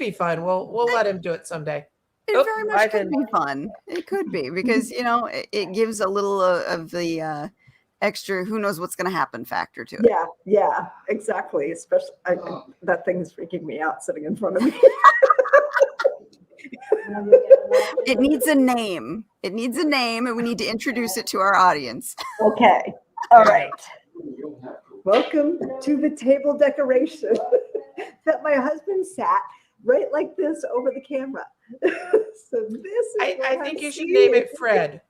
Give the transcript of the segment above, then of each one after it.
be fun. We'll let him do it someday. It very much could be fun. It could be because it gives a little of the extra who knows what's going to happen factor to it. Yeah, exactly. Especially that thing is freaking me out sitting in front of me. It needs a name. It needs a name, and we need to introduce it to our audience. Okay. All right. Welcome to the table decoration that my husband sat right like this over the camera. So this is I think you should name it Fred.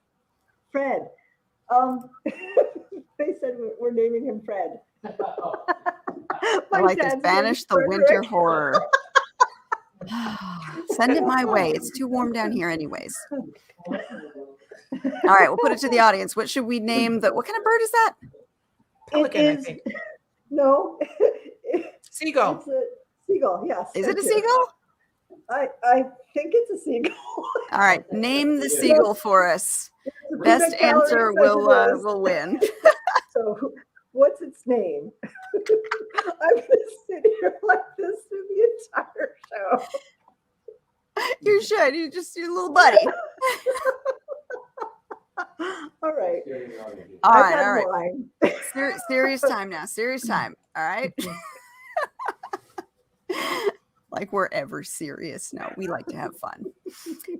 Fred. They said we're naming him Fred. I like this. Banish the winter horror. Send it my way. It's too warm down here anyways. All right, we'll put it to the audience. What should we name what kind of bird is that? Pelican, I think. No. Seagull. It's a seagull, yes. Is it a seagull? I think it's a seagull. All right, name the seagull for us. Best answer will win. So, what's its name? I'm going to sit here like this through the entire show. You should. You're just your little buddy. All right. All right. Serious time now. Serious time. All right. Like we're ever serious. No, we like to have fun.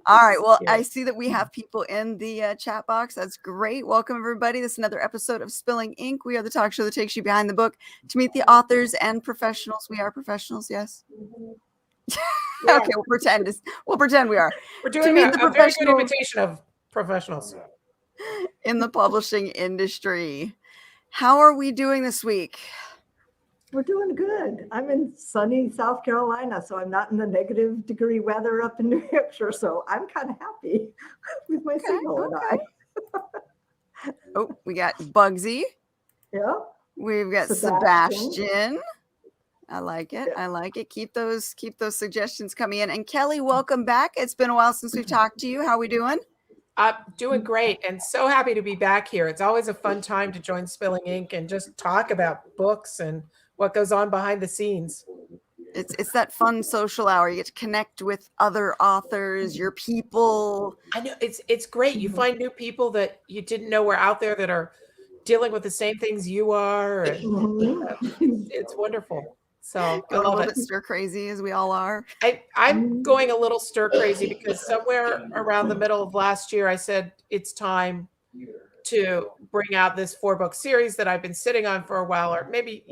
All right. Well, I see that we have people in the chat box. That's great. Welcome, everybody. This is another episode of Spilling Ink. We are the talk show that takes you behind the book to meet the authors and professionals. We are professionals, yes? Okay, we'll pretend we are. We're doing a very good imitation of professionals in the publishing industry. How are we doing this week? We're doing good. I'm in sunny South Carolina, so I'm not in the negative degree weather up in New Hampshire. So I'm kind of happy with my signal and I. Oh, we got Bugsy. Yeah. We've got Sebastian. I like it. I like it. Keep those suggestions coming in. And Kelly, welcome back. It's been a while since we've talked to you. How are we doing? Doing great and so happy to be back here. It's always a fun time to join Spilling Ink and just talk about books and what goes on behind the scenes. It's that fun social hour. You get to connect with other authors, your people. I know it's great. You find new people that you didn't know were out there that are dealing with the same things you are. It's wonderful. So a little bit stir crazy as we all are. I'm going a little stir crazy because somewhere around the middle of last year, I said it's time to bring out this 4-book series that I've been sitting on for a while, or maybe,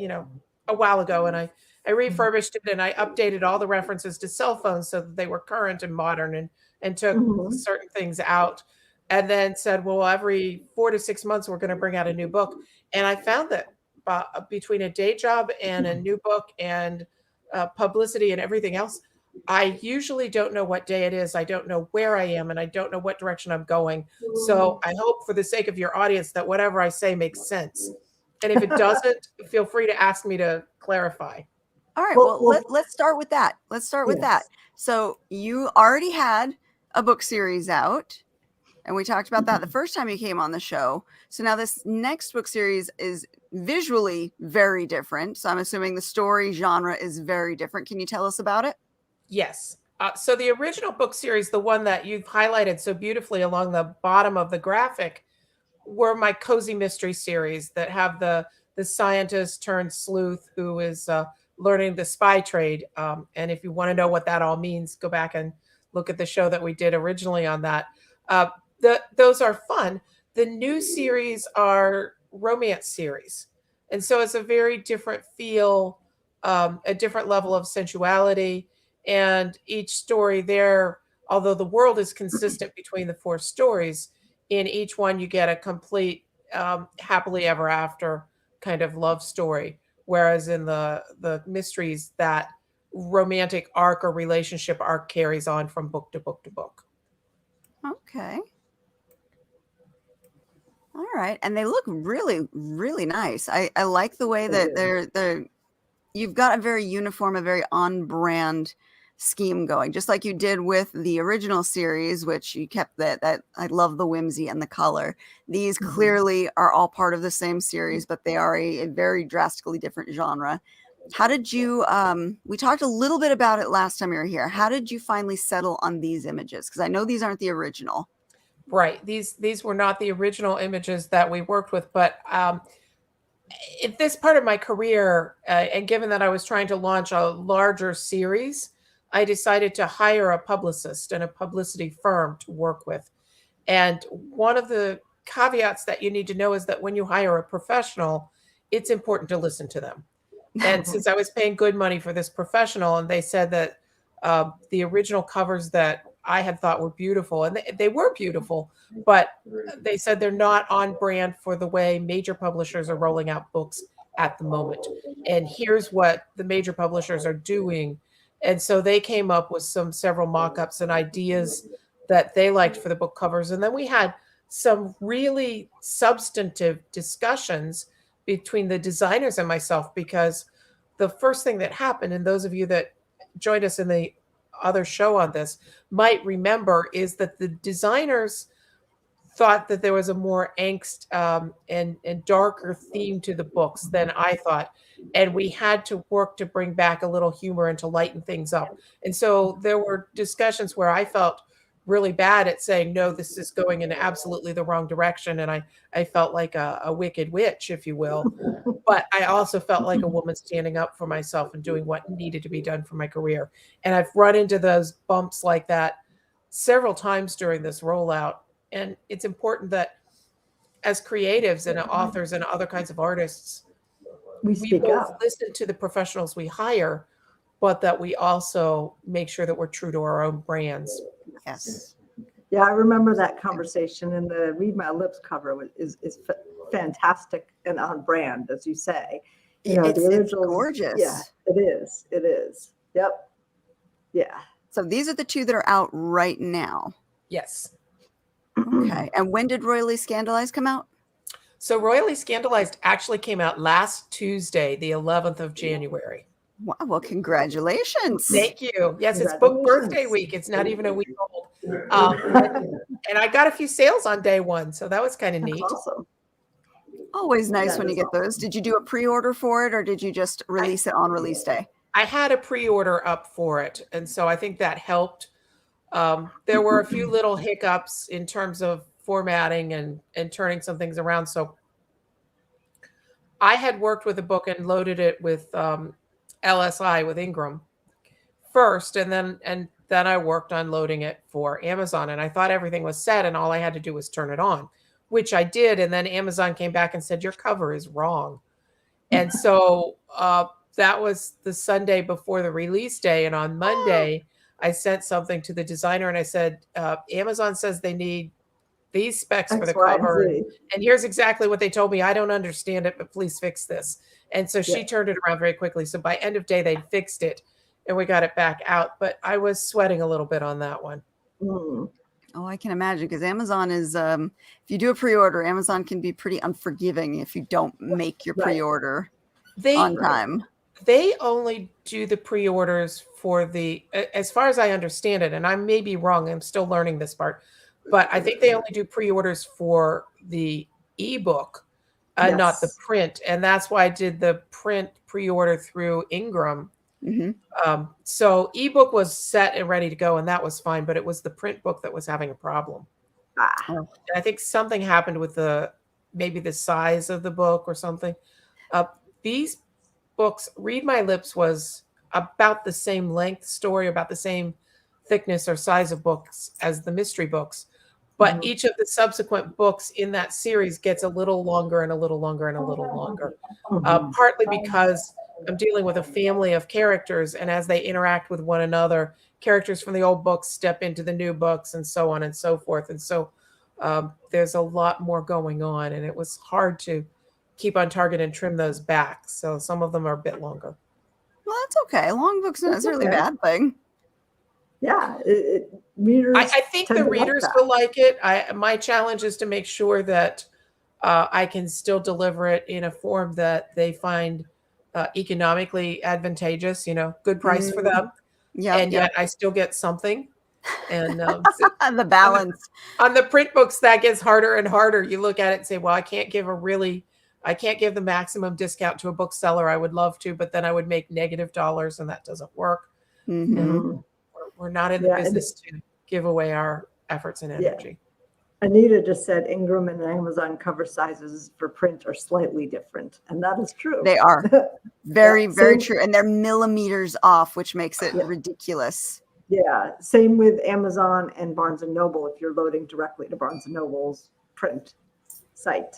a while ago. And I refurbished it and I updated all the references to cell phones so that they were current and modern and took certain things out. And then said, well, every 4 to 6 months, we're going to bring out a new book. And I found that between a day job and a new book and publicity and everything else, I usually don't know what day it is. I don't know where I am and I don't know what direction I'm going. So I hope for the sake of your audience that whatever I say makes sense. And if it doesn't, feel free to ask me to clarify. All right. Well, let's start with that. So you already had a book series out. And we talked about that the first time you came on the show. So now this next book series is visually very different. So I'm assuming the story genre is very different. Can you tell us about it? Yes. So the original book series, the one that you've highlighted so beautifully along the bottom of the graphic, were my cozy mystery series that have the scientist turned sleuth who is learning the spy trade. And if you want to know what that all means, go back and look at the show that we did originally on that. Those are fun. The new series are romance series. And so it's a very different feel, a different level of sensuality. And each story there, although the world is consistent between the 4 stories, in each one you get a complete happily ever after kind of love story. Whereas in the mysteries, that romantic arc or relationship arc carries on from book to book to book. Okay. All right. And they look really, really nice. I like the way that you've got a very uniform, a very on-brand scheme going, just like you did with the original series, which you kept that I love the whimsy and the color. These clearly are all part of the same series, but they are a very drastically different genre. How did you, we talked a little bit about it last time you were here. How did you finally settle on these images? Because I know these aren't the original. Right. These were not the original images that we worked with, but at this part of my career, and given that I was trying to launch a larger series, I decided to hire a publicist and a publicity firm to work with. And one of the caveats that you need to know is that when you hire a professional, it's important to listen to them. And since I was paying good money for this professional, and they said that the original covers that I had thought were beautiful, and they were beautiful, but they said they're not on brand for the way major publishers are rolling out books at the moment. And here's what the major publishers are doing. And so they came up with several mock-ups and ideas that they liked for the book covers. And then we had some really substantive discussions between the designers and myself, because the first thing that happened, and those of you that joined us in the other show on this might remember, is that the designers thought that there was a more angst and darker theme to the books than I thought. And we had to work to bring back a little humor and to lighten things up. And so there were discussions where I felt really bad at saying, no, this is going in absolutely the wrong direction. And I felt like a wicked witch, if you will. But I also felt like a woman standing up for myself and doing what needed to be done for my career. And I've run into those bumps like that several times during this rollout. And it's important that as creatives and authors and other kinds of artists, We speak both up. listen to the professionals we hire, but that we also make sure that we're true to our own brands. Yes. Yeah, I remember that conversation, and the Read My Lips cover is fantastic and on brand, as you say. You know, It's the originals, gorgeous. Yeah, it is. It is. Yep. Yeah. So these are the two that are out right now. Yes. Okay. And when did Royally Scandalized come out? So Royally Scandalized actually came out last Tuesday, the 11th of January. Wow. Well, congratulations. Thank you. Yes, it's book birthday Congratulations. week. It's not even a week old. And I got a few sales on day one, so that was kind of That's neat. awesome. Always nice That when you is get those. Did you do a pre-order for it, or did you just release it on release day? I had a pre-order up for it, and so I think that helped. There were a few little hiccups in terms of formatting and turning some things around. So I had worked with a book and loaded it with LSI with Ingram first, and then I worked on loading it for Amazon, and I thought everything was set and all I had to do was turn it on, which I did. And then Amazon came back and said, your cover is wrong. And so that was the Sunday before the release day. And on Monday, I sent something to the designer and I said, Amazon says they need these specs for the cover. And here's exactly what they told me. I don't understand it, but please fix this. And so she turned it around very quickly. So by end of day, they fixed it and we got it back out. But I was sweating a little bit on that one. Mm. Oh, I can imagine, because Amazon is, if you do a pre-order, Amazon can be pretty unforgiving if you don't make your pre-order on time. They only do the pre-orders for as far as I understand it, and I may be wrong, I'm still learning this part, but I think they only do pre-orders for the ebook, not the print. And that's why I did the print pre-order through Ingram. Mm-hmm. So ebook was set and ready to go, and that was fine, but it was the print book that was having a problem. And I think something happened with maybe the size of the book or something. These books, Read My Lips was about the same length story, about the same thickness or size of books as the mystery books. But each of the subsequent books in that series gets a little longer and a little longer and a little longer, partly because I'm dealing with a family of characters, and as they interact with one another, characters from the old books step into the new books and so on and so forth. And so there's a lot more going on, and it was hard to keep on target and trim those back. So some of them are a bit longer. Well, that's okay. Long books not necessarily a bad thing. Yeah, readers. I think the readers will like it. My challenge is to make sure that I can still deliver it in a form that they find economically advantageous, good price for them. Yeah, and yet I still get something. And the balance on the print books, that gets harder and harder. You look at it and say, well, I can't give a really I can't give the maximum discount to a bookseller. I would love to, but then I would make negative dollars, and that doesn't work. Mhm. And we're not in the business to give away our efforts and energy. Anita just said Ingram and Amazon cover sizes for print are slightly different, and that is true. They are very, very true, and they're millimeters off, which makes it ridiculous. Yeah, same with Amazon and Barnes and Noble if you're loading directly to Barnes and Noble's print site.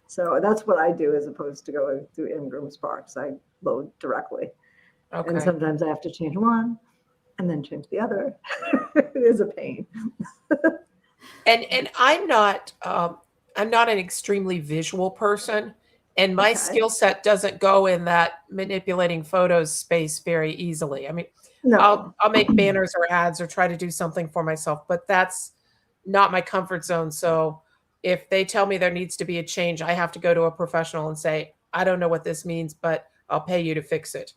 So that's what I do as opposed to going through Ingram Sparks. I load directly. Okay. And sometimes I have to change one and then change the other. It is a pain. And I'm not an extremely visual person, and my skill set doesn't go in that manipulating photos space very easily. I mean, No. I'll make banners or ads or try to do something for myself, but that's not my comfort zone. So if they tell me there needs to be a change, I have to go to a professional and say, I don't know what this means, but I'll pay you to fix it.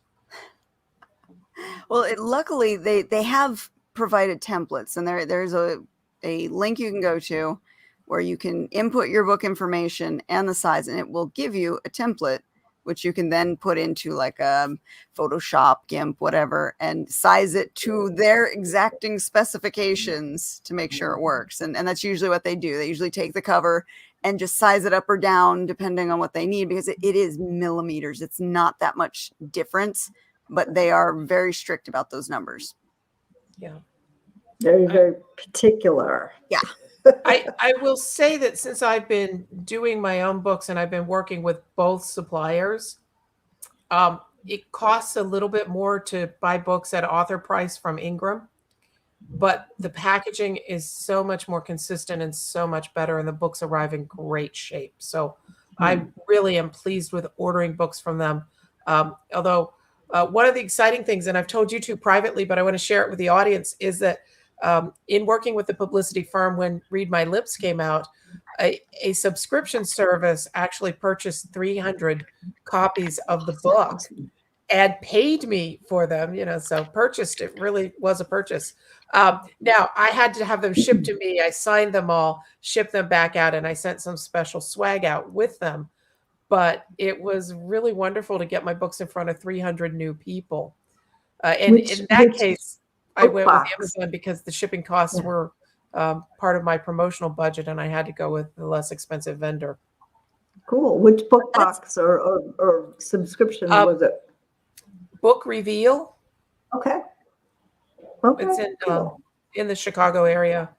Well, luckily they have provided templates, and there's a link you can go to where you can input your book information and the size, and it will give you a template, which you can then put into like Photoshop, GIMP, whatever, and size it to their exacting specifications to make sure it works. And that's usually what they do. They usually take the cover and just size it up or down depending on what they need, because it is millimeters. It's not that much difference, but they are very strict about those numbers. Yeah. Very, very particular. Yeah. I will say that since I've been doing my own books and I've been working with both suppliers, it costs a little bit more to buy books at author price from Ingram, but the packaging is so much more consistent and so much better, and the books arrive in great shape. So I really am pleased with ordering books from them. Although one of the exciting things, and I've told you two privately, but I want to share it with the audience, is that in working with the publicity firm when Read My Lips came out, a subscription service actually purchased 300 copies of the book and paid me for them, so purchased. It really was a purchase. Now I had to have them shipped to me. I signed them all, shipped them back out, and I sent some special swag out with them. But it was really wonderful to get my books in front of 300 new people. And in that case, I went with Amazon because the shipping costs were part of my promotional budget, and I had to go with the less expensive vendor. Cool. Which book box or subscription was it? Book Reveal. Okay. It's in the Chicago area.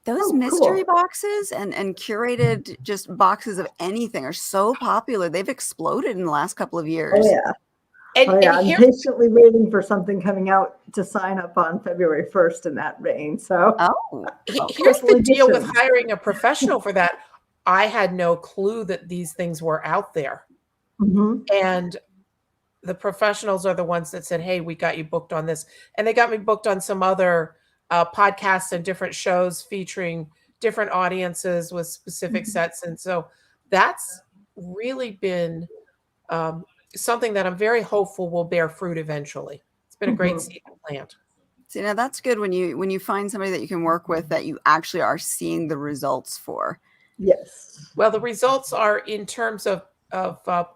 Those mystery boxes and curated just boxes of anything are so popular. They've exploded in the last couple of years. Oh, yeah. I'm patiently waiting for something coming out to sign up on February 1st in that vein. So here's the deal with hiring a professional for that. I had no clue that these things were out there. And the professionals are the ones that said, hey, we got you booked on this. And they got me booked on some other podcasts and different shows featuring different audiences with specific sets. And so that's really been something that I'm very hopeful will bear fruit eventually. It's been a great seed to plant. See, now that's good when you find somebody that you can work with that you actually are seeing the results for. Yes. Well, the results are in terms of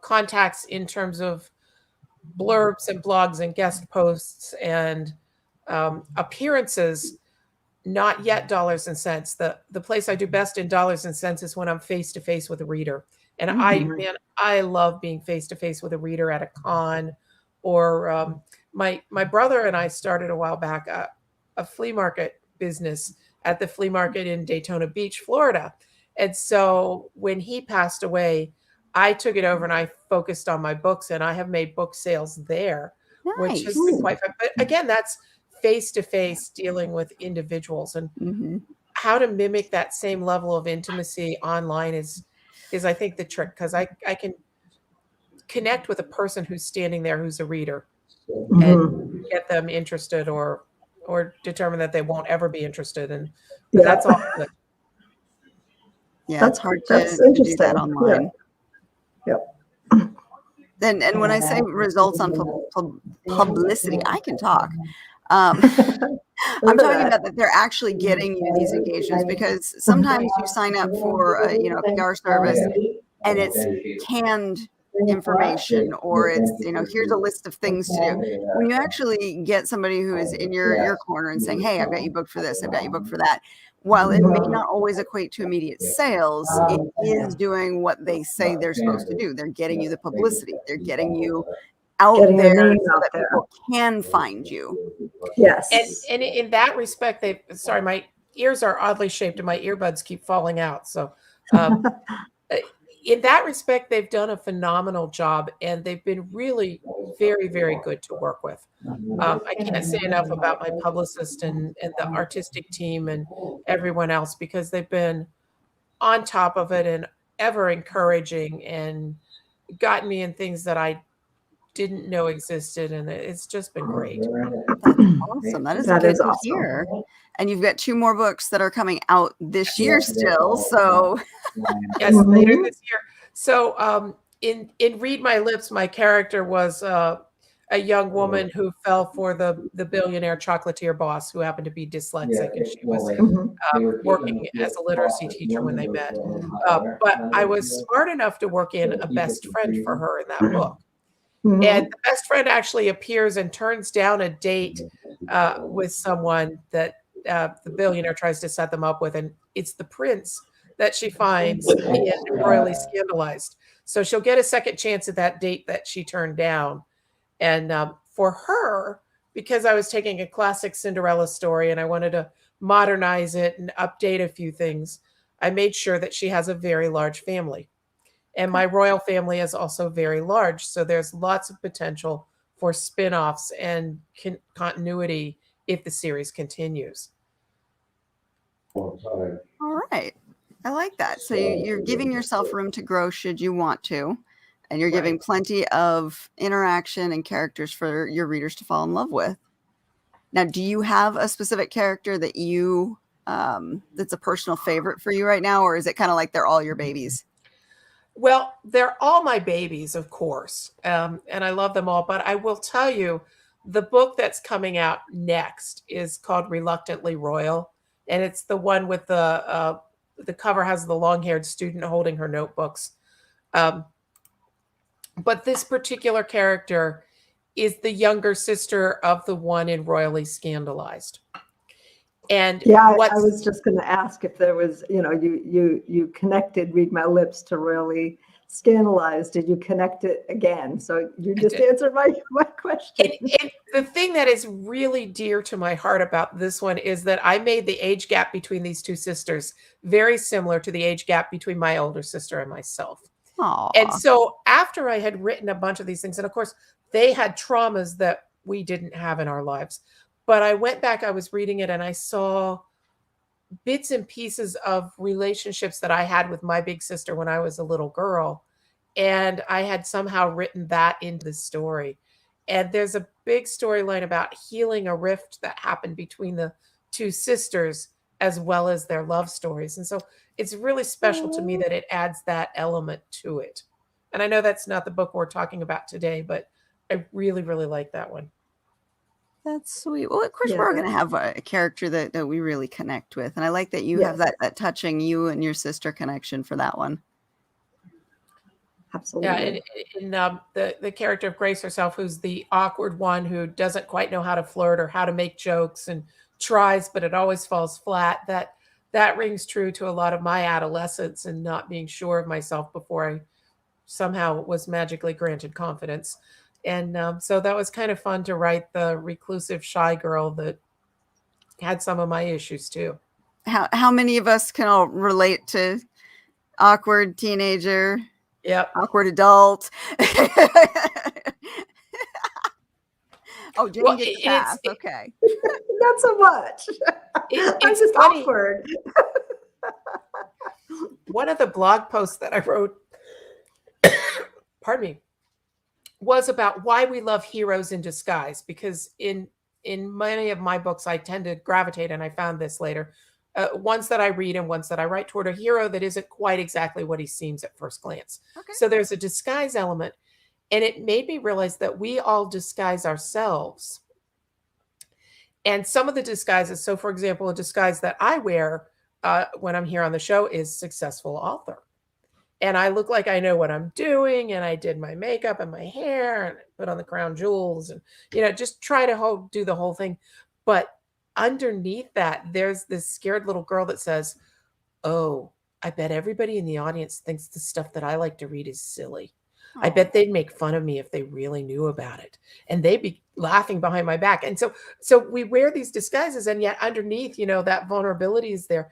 contacts, in terms of blurbs and blogs and guest posts and appearances, not yet dollars and cents. The place I do best in dollars and cents is when I'm face to face with a reader. And I love being face to face with a reader at a con, or my brother and I started a while back a flea market business at the flea market in Daytona Beach, Florida. And so when he passed away, I took it over and I focused on my books, and I have made book sales there, which has been quite fun. But again, that's face to face dealing with individuals, and how to mimic that same level of intimacy online is I think the trick, because I can connect with a person who's standing there who's a reader and get them interested or determine that they won't ever be interested, and that's all good. Yeah, it's hard to do that online. And when I say results on publicity, I can talk. I'm talking about that they're actually getting you these engagements, because sometimes you sign up for a PR service and it's canned information, or it's, here's a list of things to do. When you actually get somebody who is in your corner and saying, hey, I've got you booked for this, I've got you booked for that, while it may not always equate to immediate sales, it is doing what they say they're supposed to do. They're getting you the publicity. They're getting you out there so that people can find you. Yes. And in that respect, sorry, my ears are oddly shaped and my earbuds keep falling out. So in that respect, they've done a phenomenal job, and they've been really very, very good to work with. I can't say enough about my publicist and the artistic team and everyone else, because they've been on top of it and ever encouraging and gotten me in things that I didn't know existed, and it's just been great. That's awesome. That is good to hear. And you've got 2 more books that are coming out this year still. So yes, later this year. So in Read My Lips, my character was a young woman who fell for the billionaire chocolatier boss, who happened to be dyslexic, and she was working as a literacy teacher when they met. But I was smart enough to work in a best friend for her in that book. And the best friend actually appears and turns down a date with someone that the billionaire tries to set them up with. And it's the prince that she finds being royally scandalized. So she'll get a second chance at that date that she turned down. And for her, because I was taking a classic Cinderella story and I wanted to modernize it and update a few things, I made sure that she has a very large family. And my royal family is also very large. So there's lots of potential for spin-offs and continuity if the series continues. All right. I like that. So you're giving yourself room to grow should you want to. And you're giving plenty of interaction and characters for your readers to fall in love with. Now, do you have a specific character that you that's a personal favorite for you right now? Or is it kind of like they're all your babies? Well, they're all my babies, of course, and I love them all. But I will tell you, the book that's coming out next is called Reluctantly Royal, and it's the one with the cover has the long-haired student holding her notebooks. But this particular character is the younger sister of the one in Royally Scandalized. And I was just going to ask if there was, you connected Read My Lips to Royally Scandalized. Did you connect it again? So you just answered my question. And the thing that is really dear to my heart about this one is that I made the age gap between these 2 sisters very similar to the age gap between my older sister and myself. Aww. And so after I had written a bunch of these things, and of course they had traumas that we didn't have in our lives, but I went back, I was reading it, and I saw bits and pieces of relationships that I had with my big sister when I was a little girl. And I had somehow written that into the story. And there's a big storyline about healing a rift that happened between the 2 sisters, as well as their love stories. And so it's really special to me that it adds that element to it. And I know that's not the book we're talking about today, but I really, really like that one. That's sweet. Well, of course, we're going to have a character that we really connect with. And I like that you have that touching you and your sister connection for that one. Absolutely. Yeah, and the character of Grace herself, who's the awkward one who doesn't quite know how to flirt or how to make jokes and tries, but it always falls flat. That rings true to a lot of my adolescence and not being sure of myself before I somehow was magically granted confidence. And so that was kind of fun to write the reclusive, shy girl that had some of my issues too. How many of us can all relate to awkward teenager? Yep. Awkward adult. Oh, Jane gets a pass. Okay. Not so much. It's just funny. awkward. One of the blog posts that I wrote, pardon me, was about why we love heroes in disguise, because in many of my books, I tend to gravitate, and I found this later, ones that I read and ones that I write toward a hero that isn't quite exactly what he seems at first glance. Okay. So there's a disguise element, and it made me realize that we all disguise ourselves. And some of the disguises, so for example, a disguise that I wear when I'm here on the show is successful author. and I look like I know what I'm doing, and I did my makeup and my hair and put on the crown jewels and, just try to do the whole thing. But underneath that, there's this scared little girl that says, oh, I bet everybody in the audience thinks the stuff that I like to read is silly. I bet they'd make fun of me if they really knew about it. And they'd be laughing behind my back. And so we wear these disguises, and yet underneath, that vulnerability is there.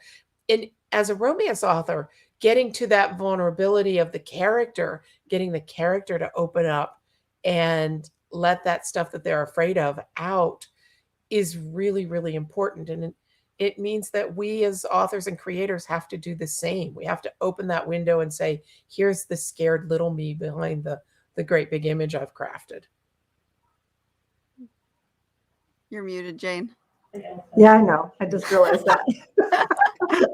And as a romance author, getting to that vulnerability of the character, getting the character to open up and let that stuff that they're afraid of out is really, really important. And it means that we as authors and creators have to do the same. We have to open that window and say, here's the scared little me behind the great big image I've crafted. You're muted, Jane. Yeah, I know. I just realized that.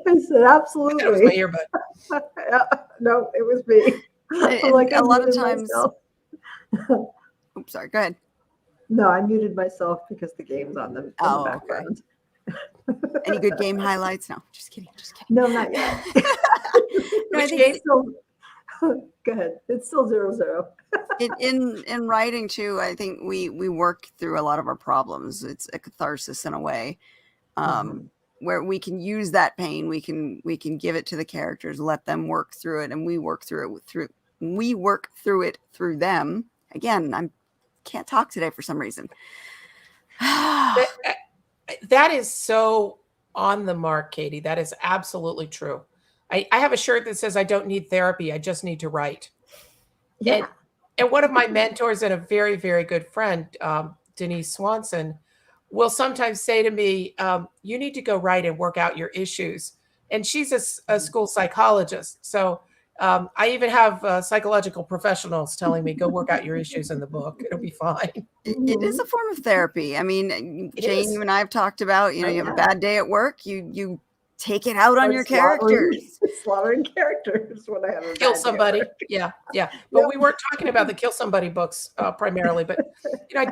I said, absolutely. That was my earbud. No, it was me. And a lot of times. Oops, sorry. Go ahead. No, I muted myself because the game's on the background. Okay. Any good game highlights? No, just kidding. No, not yet. No, I think go ahead. It's still 0-0. In writing too, I think we work through a lot of our problems. It's a catharsis in a way, where we can use that pain. We can give it to the characters, let them work through it, and we work through it through them. Again, I can't talk today for some reason. That is so on the mark, Katie. That is absolutely true. I have a shirt that says, I don't need therapy. I just need to write. Yeah. And one of my mentors and a very, very good friend, Denise Swanson, will sometimes say to me, you need to go write and work out your issues. And she's a school psychologist. So I even have psychological professionals telling me, go work out your issues in the book. It'll be fine. It is a form of therapy. I mean, Jane, you and I have talked about, you have a bad day at work. You take it out on your characters. Slaughtering characters when I have a kill somebody. Yeah. But we weren't talking about the kill somebody books primarily. But I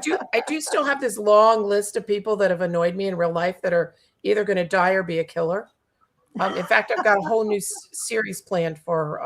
do still have this long list of people that have annoyed me in real life that are either going to die or be a killer. In fact, I've got a whole new series planned for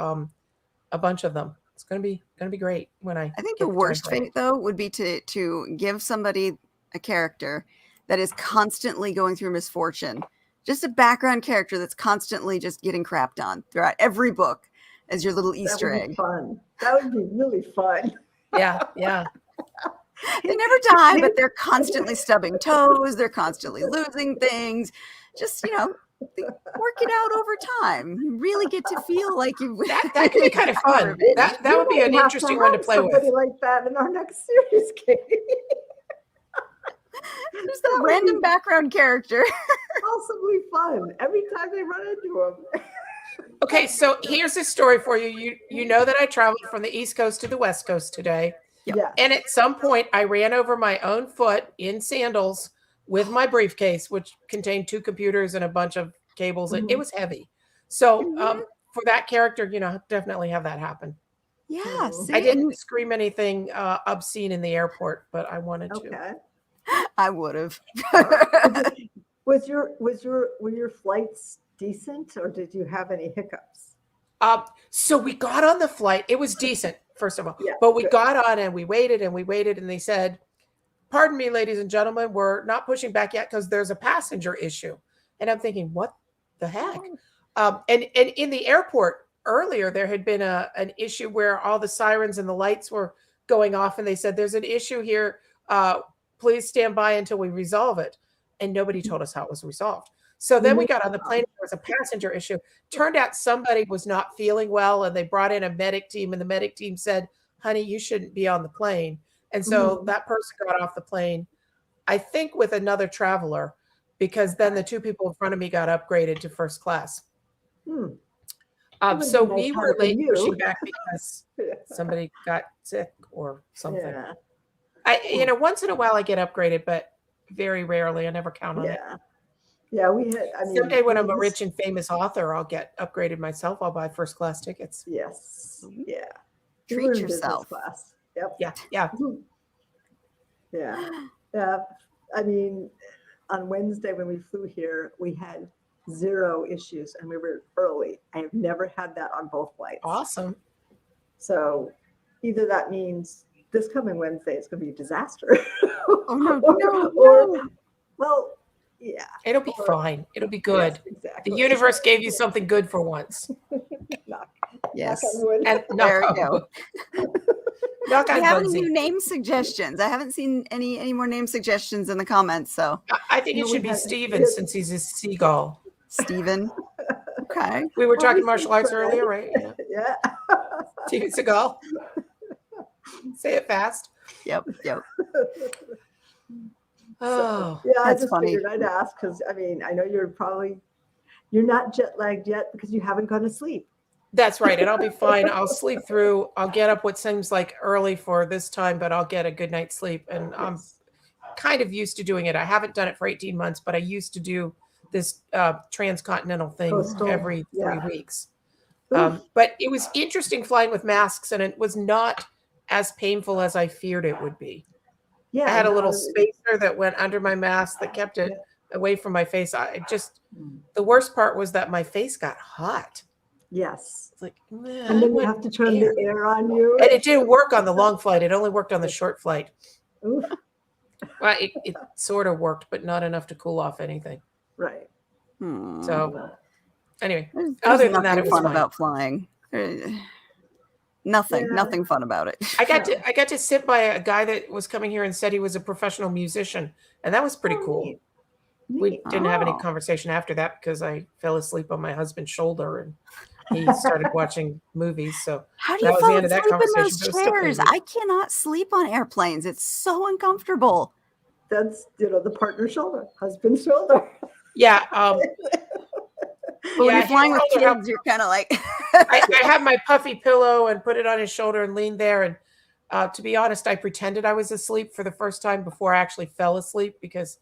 a bunch of them. It's going to be great when I think the worst fate though would be to give somebody a character that is constantly going through misfortune. Just a background character that's constantly just getting crapped on throughout every book as your little Easter egg. Fun. That would be really fun. Yeah. They never die, but they're constantly stubbing toes. They're constantly losing things. Just, work it out over time. You really get to feel like you. That could be kind of fun. That would be an interesting one to play with. Somebody like that in our next series, Katie. Just a random background character. Possibly fun every time they run into him. Okay, so here's a story for you. You know that I traveled from the East Coast to the West Coast today. Yeah. And at some point, I ran over my own foot in sandals with my briefcase, which contained 2 computers and a bunch of cables. It was heavy. So for that character, definitely have that happen. Yeah. See, I didn't scream anything obscene in the airport, but I wanted to. I would have. Were your flights decent, or did you have any hiccups? So we got on the flight. It was decent, first of all. Yeah, but we got on and we waited, and they said, pardon me, ladies and gentlemen, we're not pushing back yet because there's a passenger issue. And I'm thinking, what the heck? And in the airport earlier, there had been an issue where all the sirens and the lights were going off, and they said, there's an issue here. Please stand by until we resolve it. And nobody told us how it was resolved. So then we got on the plane. There was a passenger issue. Turned out somebody was not feeling well, and they brought in a medic team, and the medic team said, honey, you shouldn't be on the plane. And so that person got off the plane, I think with another traveler, because then the 2 people in front of me got upgraded to first class. So we were late pushing back because somebody got sick or something. Yeah. Once in a while I get upgraded, but very rarely. I never count on it. Yeah, we had. Someday when I'm a rich and famous author, I'll get upgraded myself. I'll buy first class tickets. Yes. Yeah. Treat yourself. Class. Yep. Yeah. Yeah. I mean, on Wednesday when we flew here, we had 0 issues, and we were early. I have never had that on both flights. Awesome. So either that means this coming Wednesday is going to be a disaster. Oh no, or, well, yeah. It'll be fine. It'll be good. Yes, exactly. The universe gave you something good for once. Yes. Knock on wood. And There knock we on go. wood. Knock Do on you have any Bugsy. new name suggestions? I haven't seen any more name suggestions in the comments. So I think it No, should we be had- Steven since he's a seagull. Steven. Okay. We were Well, talking we martial arts said earlier, right? Yeah. Yeah. Steven Seagal. Say it fast. Yep. Oh, Yeah, I That's just funny. figured I'd ask because I mean I know you're not jet lagged yet because you haven't gone to sleep. that's right. And I'll be fine. I'll sleep through. I'll get up what seems like early for this time, but I'll get a good night's sleep. And I'm kind of used to doing it. I haven't done it for 18 months, but I used to do this transcontinental thing Coastal, every 3 yeah. weeks. Oof. But it was interesting flying with masks, and it was not as painful as I feared it would be. Yeah, I had a no, little spacer that went under my mask that kept it away from my face. The worst part was that my face got hot. Yes. It's like, And then you have to turn air. the air on you. And it didn't work on the long flight. It only worked on the short flight. Oof. Well, it sort of worked, but not enough to cool off anything. Right. So anyway, There's other than that, nothing it was fun fine. about flying. Nothing fun about it. I got to sit by a guy that was coming here and said he was a professional musician, and that was pretty cool. Neat. We didn't have any Oh. conversation after that because I fell asleep on my husband's shoulder and he started watching movies. So How do that you was fall the end of that asleep in those conversation, but it was still pretty chairs? neat. I cannot sleep on airplanes. It's so uncomfortable. That's the partner's shoulder, husband's shoulder. Yeah. But when Yeah, you're flying with his shoulder kids, you're kind of like. I had my puffy pillow and put it on his shoulder and leaned there. And to be honest, I pretended I was asleep for the first time before I actually fell asleep because,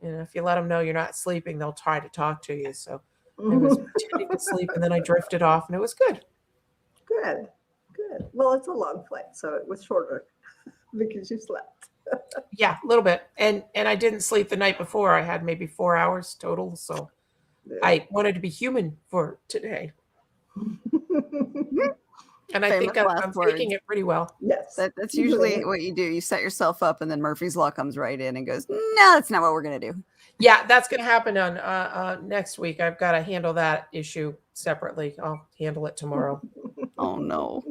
if you let them know you're not sleeping, they'll try to talk to you. So I was pretending to sleep, and then I drifted off, and it was good. Good. Well, it's a long flight, so it was shorter because you slept. Yeah, a little bit. And I didn't sleep the night before. I had maybe 4 hours total. So I wanted to be human for today. And I think Famous I'm last words. taking it pretty well. Yes. That's usually what you do. You set yourself up, and then Murphy's Law comes right in and goes, "No, that's not what we're gonna do." Yeah, that's going to happen on next week. I've got to handle that issue separately. I'll handle it tomorrow. Oh no.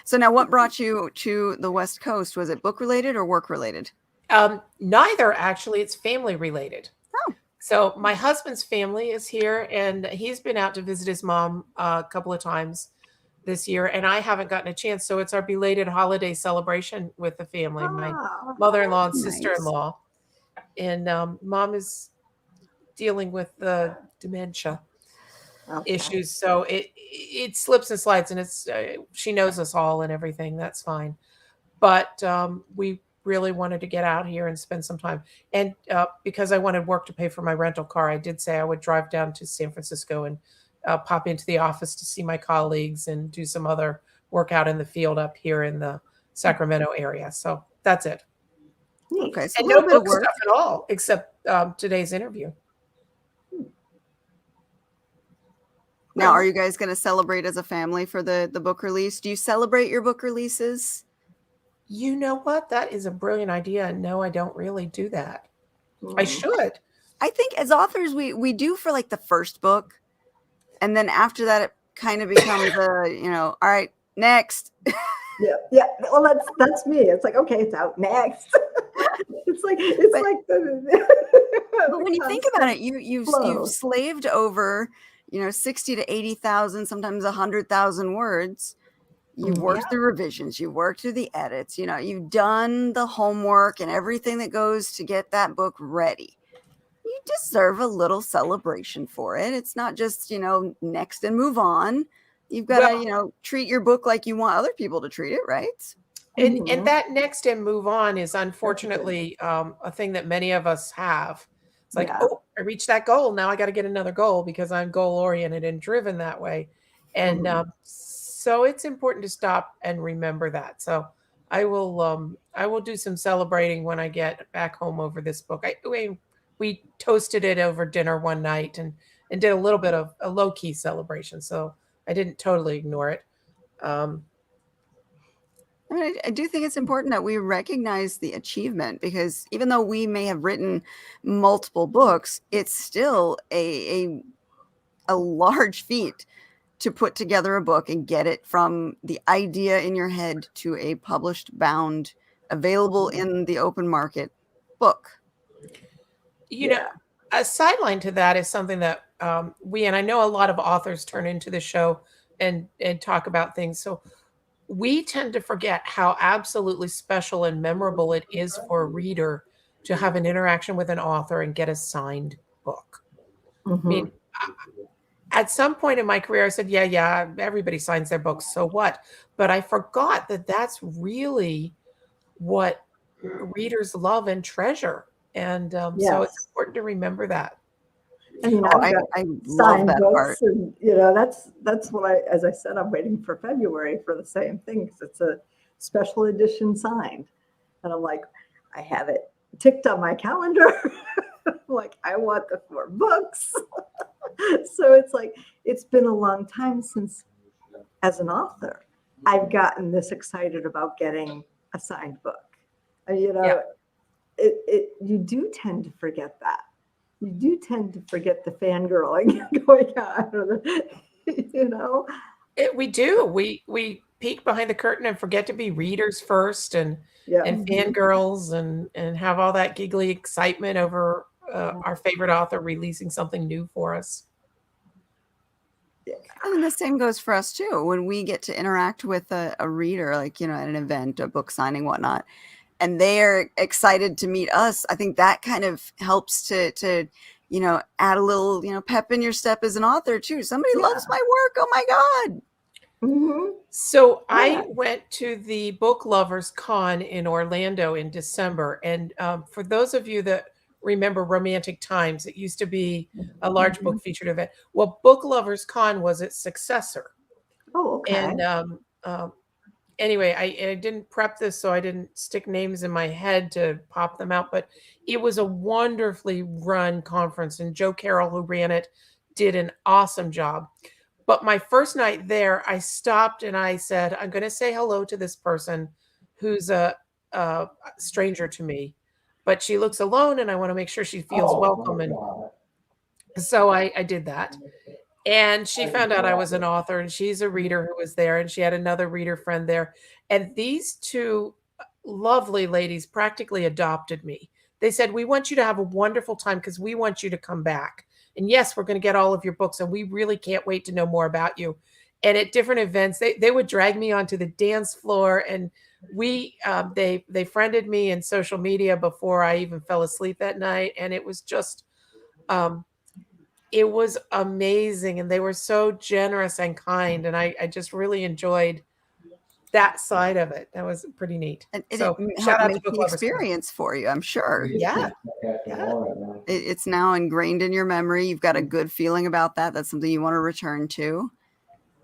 So now, what brought you to the West Coast? Was it book related or work related? Neither, actually. It's family related. Oh. So my husband's family is here, and he's been out to visit his mom a couple of times this year, and I haven't gotten a chance. So it's our belated holiday celebration with the family, my mother-in-law and Nice. sister-in-law. And mom is dealing with the dementia issues. So it slips and slides, and it's she knows us all and everything. That's fine. But we really wanted to get out here and spend some time. And because I wanted work to pay for my rental car, I did say I would drive down to San Francisco and pop into the office to see my colleagues and do some other work out in the field up here in the Sacramento area. So that's it. Okay, so And a no little bit of book work. stuff at all, except today's interview. Now, are you guys going to celebrate as a family for the book release? Do you celebrate your book releases? You know what? That is a brilliant idea. And no, I don't really do that. I should. I think as authors, we do for like the first book, and then after that, it kind of becomes all right, next. Yeah. Well, that's me. It's like, okay, it's out next. it's like But when you think about it, you've slaved over 60 to 80,000, sometimes 100,000 words. You've worked through revisions, you've worked through the edits, you've done the homework and everything that goes to get that book ready. You deserve a little celebration for it. It's not just, next and move on. You've got to, treat your book like you want other people to treat it, right? And that next and move on is unfortunately a thing that many of us have. It's like, oh, I reached that goal. Now I got to get another goal because I'm goal oriented and driven that way. And so it's important to stop and remember that. So I will do some celebrating when I get back home over this book. we toasted it over dinner one night and did a little bit of a low key celebration. So I didn't totally ignore it. I do think it's important that we recognize the achievement, because even though we may have written multiple books, it's still a large feat to put together a book and get it from the idea in your head to a published, bound, available in the open market book. You know, a sideline to that is something that and I know a lot of authors turn into the show and talk about things. So we tend to forget how absolutely special and memorable it is for a reader to have an interaction with an author and get a signed book. I mean, at some point in my career, I said, yeah, everybody signs their books, so what? But I forgot that that's really what readers love and treasure. And so it's important to remember that. I mean, I love that part. And, that's what as I said, I'm waiting for February for the same thing, because it's a special edition signed. And I'm like, I have it ticked on my calendar. Like, I want the 4 books. So it's like, it's been a long time since, as an author, I've gotten this excited about getting a signed book. And, you do tend to forget that. You do tend to forget the fangirling going on, We do. We peek behind the curtain and forget to be readers first and fangirls and have all that giggly excitement over our favorite author releasing something new for us. And the same goes for us too. When we get to interact with a reader, like, at an event, a book signing, whatnot, and they're excited to meet us, I think that kind of helps to add a little, pep in your step as an author too. Somebody loves my work. Oh my God. So I went to the Book Lovers Con in Orlando in December. And for those of you that remember Romantic Times, it used to be a large book featured event. Well, Book Lovers Con was its successor. Oh, okay. And anyway, I didn't prep this, so I didn't stick names in my head to pop them out, but it was a wonderfully run conference, and Joe Carroll, who ran it, did an awesome job. But my first night there, I stopped and I said, I'm going to say hello to this person who's a stranger to me, but she looks alone and I want to make sure she feels welcome. And so I did that. And she found out I was an author, and she's a reader who was there, and she had another reader friend there. And these 2 lovely ladies practically adopted me. They said, we want you to have a wonderful time because we want you to come back. And yes, we're going to get all of your books, and we really can't wait to know more about you. And at different events, they would drag me onto the dance floor, and they friended me in social media before I even fell asleep that night. And it was just it was amazing, and they were so generous and kind, and I just really enjoyed that side of it. That was pretty neat. And so it shout out helped to make the experience for you, I'm sure. Yeah. It's now ingrained in your memory. You've got a good feeling about that. That's something you want to return to.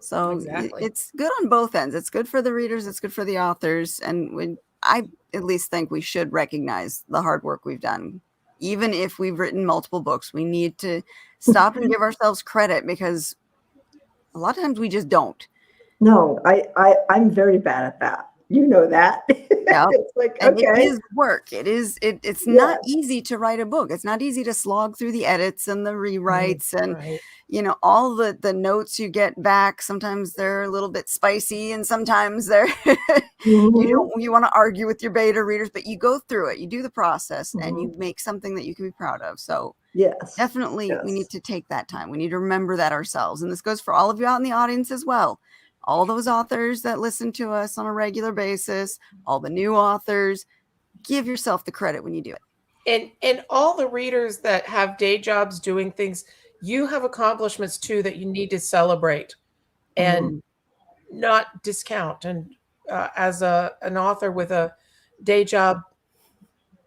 So it's good on both ends. It's good for the readers. It's good for the authors. And I at least think we should recognize the hard work we've done. Even if we've written multiple books, we need to stop and give ourselves credit, because a lot of times we just don't. No, I'm very bad at that. You know that. Yeah. It's like, and okay. It is work. It's not easy to write a book. It's not easy to slog through the edits and the rewrites and all the notes you get back. Sometimes they're a little bit spicy, and sometimes they're you want to argue with your beta readers, but you go through it, you do the process, and you make something that you can be proud of. So definitely we need to take that time. We need to remember that ourselves. And this goes for all of you out in the audience as well. All those authors that listen to us on a regular basis, all the new authors, give yourself the credit when you do it. And all the readers that have day jobs doing things, you have accomplishments too that you need to celebrate and not discount. And as an author with a day job,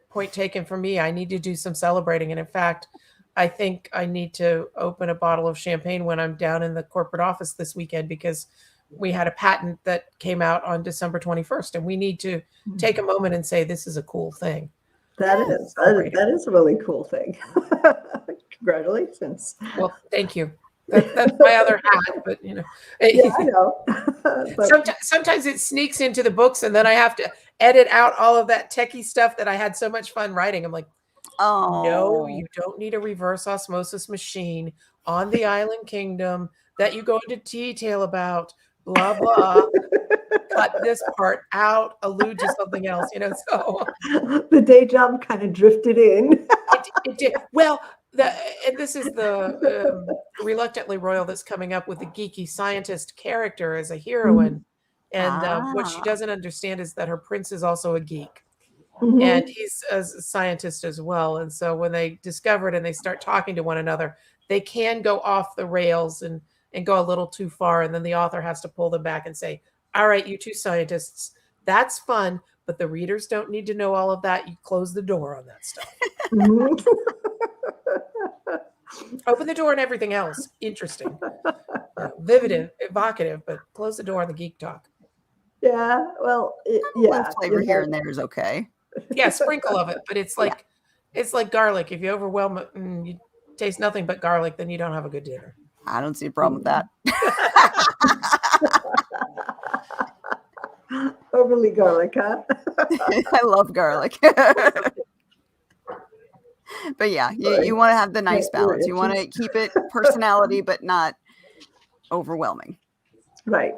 point taken for me, I need to do some celebrating. And in fact, I think I need to open a bottle of champagne when I'm down in the corporate office this weekend, because we had a patent that came out on December 21st, and we need to take a moment and say, this is a cool thing. That is a really cool thing. Congratulations. Well, thank you. That's my other hat, but Yeah, I know. But sometimes it sneaks into the books, and then I have to edit out all of that techie stuff that I had so much fun writing. I'm like, no, Oh, you don't need a reverse osmosis machine on the island kingdom that you go into detail about. Blah blah. Cut this part out. Allude to something else. So the day job kind of drifted in. it did well. And this is the reluctantly royal that's coming up with the geeky scientist character as a heroine. And what she doesn't understand is that her prince is also a geek. And he's a scientist as well. And so when they discover it and they start talking to one another, they can go off the rails and go a little too far. And then the author has to pull them back and say, all right, you two scientists, that's fun, but the readers don't need to know all of that. You close the door on that stuff. Open the door and everything else. Interesting. Vivid, evocative, but close the door on the geek talk. Yeah, well, flavor here and there is okay. Yeah, sprinkle of it, but it's like it's like garlic. If you overwhelm it and you taste nothing but garlic, then you don't have a good dinner. I don't see a problem with that. Overly garlic, huh? I love garlic. But yeah, you want to have the nice balance. You want to keep it personality, but not overwhelming. Right.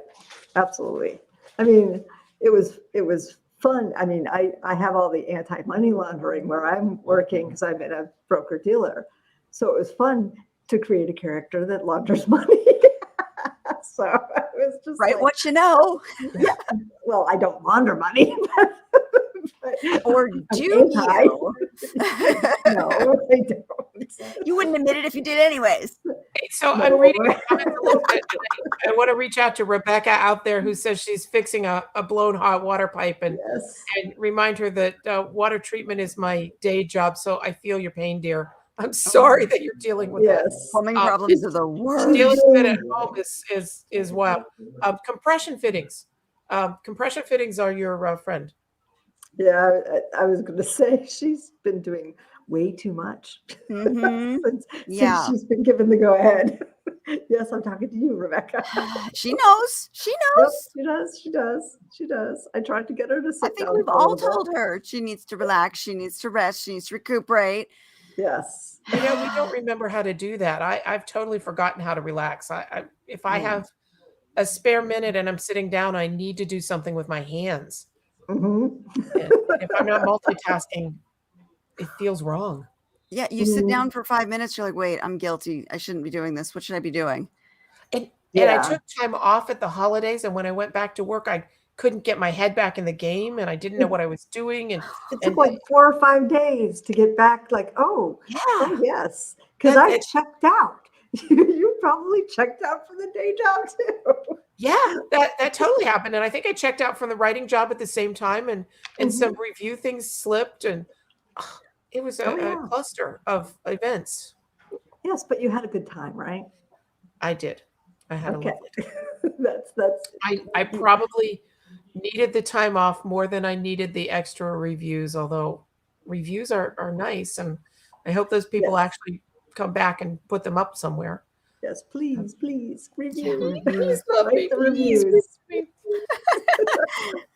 Absolutely. I mean, it was fun. I mean, I have all the anti-money laundering where I'm working because I'm in a broker dealer. So it was fun to create a character that launders money. So it was just right. like, What you know? Yeah. Well, I don't launder money. Or do you? No, I don't. You wouldn't admit it if you did anyways. So I'm reading the comments a little bit. I want to reach out to Rebecca out there who says she's fixing a blown hot water pipe and remind her that water treatment is my day job. So I feel your pain, dear. I'm sorry that you're dealing with that. Plumbing problems are the worst. Dealing with it at home is wild. Compression fittings. Compression fittings are your friend. Yeah, I was going to say she's been doing way too much since she's been given the go ahead. Yes, I'm talking to you, Rebecca. She knows. She knows. Yep, she does. I tried to get her to sit down. I think we've all told her she needs to relax. She needs to rest. She needs to recuperate. Yes. We don't remember how to do that. I've totally forgotten how to relax. If I have a spare minute and I'm sitting down, I need to do something with my hands. And if I'm not multitasking, it feels wrong. Yeah, you sit down for 5 minutes, you're like, wait, I'm guilty. I shouldn't be doing this. What should I be doing? And I took time off at the holidays, and when I went back to work, I couldn't get my head back in the game, and I didn't know what I was doing. And it took like 4 or 5 days to get back. Like, yes, because I checked out. You probably checked out for the day job too. Yeah, that totally happened. And I think I checked out from the writing job at the same time, and some review things slipped, and it was a cluster of events. Yes, but you had a good time, right? I did. I had a lovely time. That's I probably needed the time off more than I needed the extra reviews, although reviews are nice, and I hope those people actually come back and put them up somewhere. Yes, please, review. Please love me, the reviews.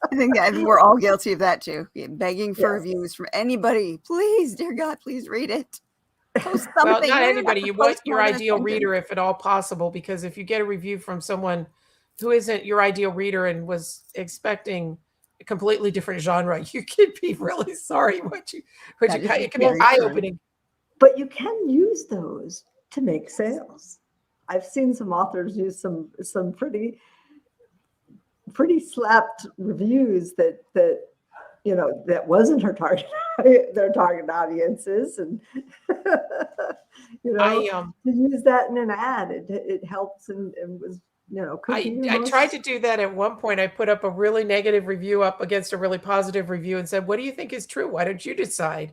I think we're all guilty of that too. Begging for reviews from anybody. Please, dear God, please read it. Post something. Well, not anybody. You want your ideal reader, if at all possible, because if you get a review from someone who isn't your ideal reader and was expecting a completely different genre, you could be really sorry what you got. It can be eye-opening. But you can use those to make sales. I've seen some authors use some pretty slapped reviews that wasn't her target their target audiences, and to use that in an ad, it helps and was I tried to do that at one point. I put up a really negative review up against a really positive review and said, what do you think is true? Why don't you decide?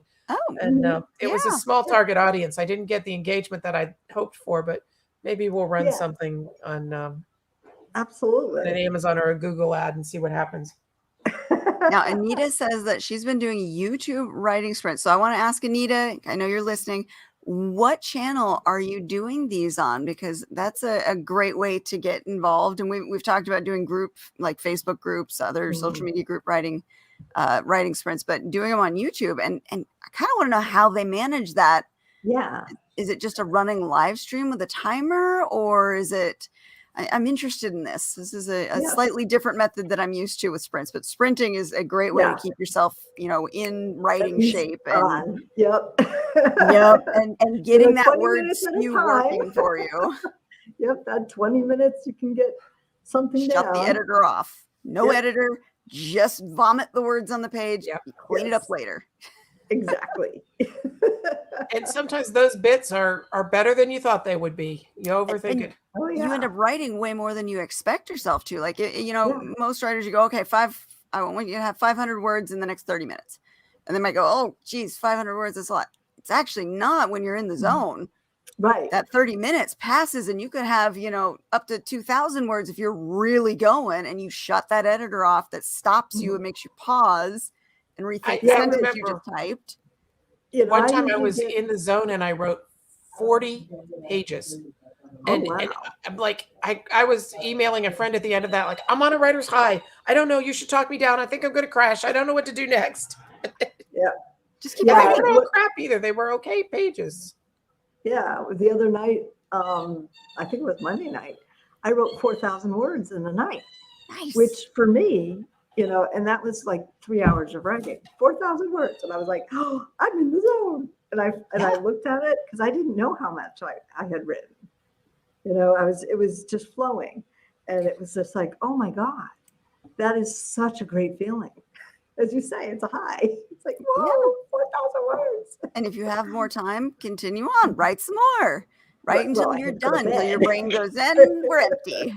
And it was a small target audience. I didn't get the engagement that I hoped for, but maybe we'll run something on absolutely an Amazon or a Google ad and see what happens. Now, Anita says that she's been doing YouTube writing sprints. So I want to ask Anita, I know you're listening, what channel are you doing these on? Because that's a great way to get involved. And we've talked about doing group, like Facebook groups, other social media group writing sprints, but doing them on YouTube. And I kind of want to know how they manage that. Yeah. Is it just a running live stream with a timer, or is it, I'm interested in this. This is a slightly different method that I'm used to with sprints, but sprinting is a great way to keep yourself, in writing shape. And yep. And getting that 20 word minutes at a spew time. working for you. Yep, that 20 minutes you can get something Shut down. the editor off. No editor, just vomit the words on the page. Clean it up later. Exactly. And sometimes those bits are better than you thought they would be. You overthink it. Oh, yeah. You end up writing way more than you expect yourself to. Like, most writers, you go, okay, I want you to have 500 words in the next 30 minutes. And they might go, oh, geez, 500 words, that's a lot. It's actually not when you're in the zone. Right. That 30 minutes passes and you could have, up to 2,000 words if you're really going, and you shut that editor off that stops you and makes you pause and rethink the sentence you just typed. One time I was in the zone and I wrote 40 pages. And I'm like, I was emailing a friend at the end of that, like, I'm on a writer's high. I don't know. You should talk me down. I think I'm going to crash. I don't know what to do next. Just keep They weren't all crap either. They were okay pages. Yeah. The other night, I think it was Monday night, I wrote 4,000 words in a night. Nice. Which for me, and that was like 3 hours of writing, 4,000 words. And I was like, oh, I'm in the zone. And I looked at it because I didn't know how much I had written. It was just flowing. And it was just like, oh my God, that is such a great feeling. As you say, it's a high. It's like, whoa, 4,000 words. And if you have more time, continue on, write some more. Write until you're done, until your brain goes in, we're empty.